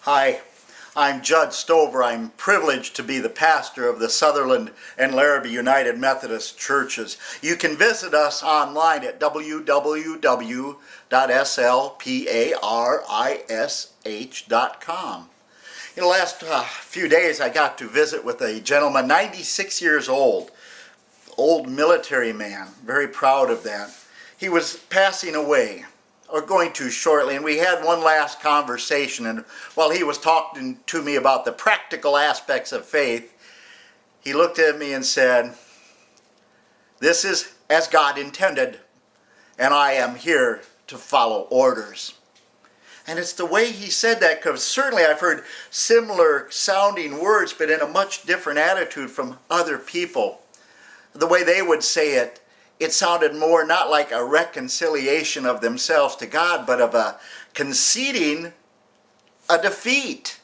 Hi, I'm Judd Stover. I'm privileged to be the pastor of the Sutherland and Larrabee United Methodist Churches. You can visit us online at www.slparish.com. In the last few days I got to visit with a gentleman, 96 years old military man, very proud of that. He was passing away, or going to shortly, and we had one last conversation, and while he was talking to me about the practical aspects of faith, he looked at me and said, "This is as God intended, and I am here to follow orders." And it's the way he said that, because certainly I've heard similar sounding words, but in a much different attitude from other people. The way they would say it, it sounded more not like a reconciliation of themselves to God, but of a conceding a defeat.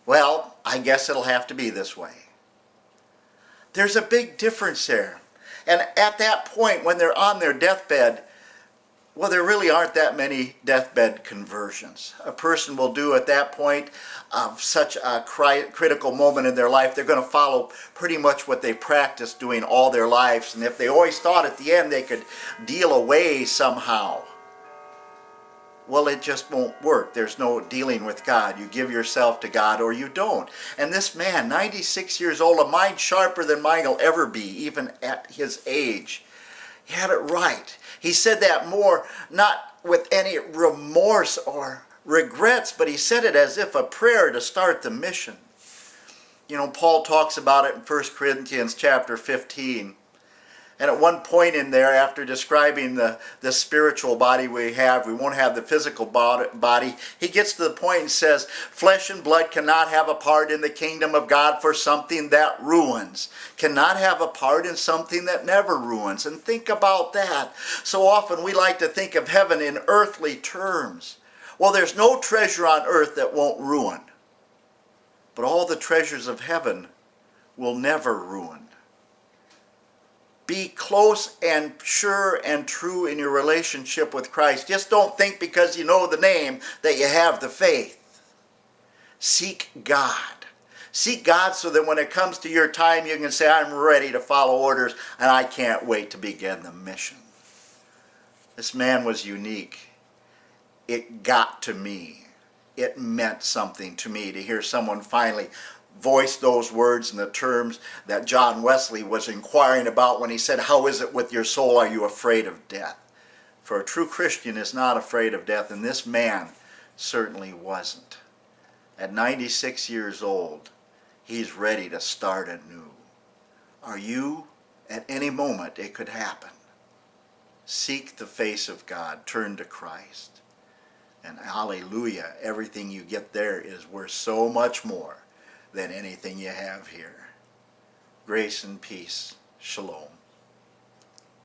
Well, I guess it'll have to be this way. There's a big difference there. And at that point, when they're on their deathbed, well, there really aren't that many deathbed conversions. A person will do at that point of such a critical moment in their life, they're going to follow pretty much what they practiced doing all their lives. And if they always thought at the end they could deal away somehow, well, it just won't work. There's no dealing with God. You give yourself to God or you don't. And this man, 96 years old, a mind sharper than mine will ever be, even at his age, he had it right. He said that more, not with any remorse or regrets, but he said it as if a prayer to start the mission. You know, Paul talks about it in 1 Corinthians chapter 15. And at one point in there, after describing the spiritual body we have, we won't have the physical body, he gets to the point and says, "Flesh and blood cannot have a part in the kingdom of God for something that ruins. Cannot have a part in something that never ruins." And think about that. So often we like to think of heaven in earthly terms. Well, there's no treasure on earth that won't ruin. But all the treasures of heaven will never ruin. Be close and sure and true in your relationship with Christ. Just don't think because you know the name that you have the faith. Seek God. Seek God so that when it comes to your time, you can say, "I'm ready to follow orders and I can't wait to begin the mission." This man was unique. It got to me. It meant something to me to hear someone finally voice those words in the terms that John Wesley was inquiring about when he said, "How is it with your soul? Are you afraid of death?" For a true Christian is not afraid of death, and this man certainly wasn't. At 96 years old, he's ready to start anew. Are you? At any moment it could happen. Seek the face of God. Turn to Christ. And hallelujah, everything you get there is worth so much more than anything you have here. Grace and peace. Shalom.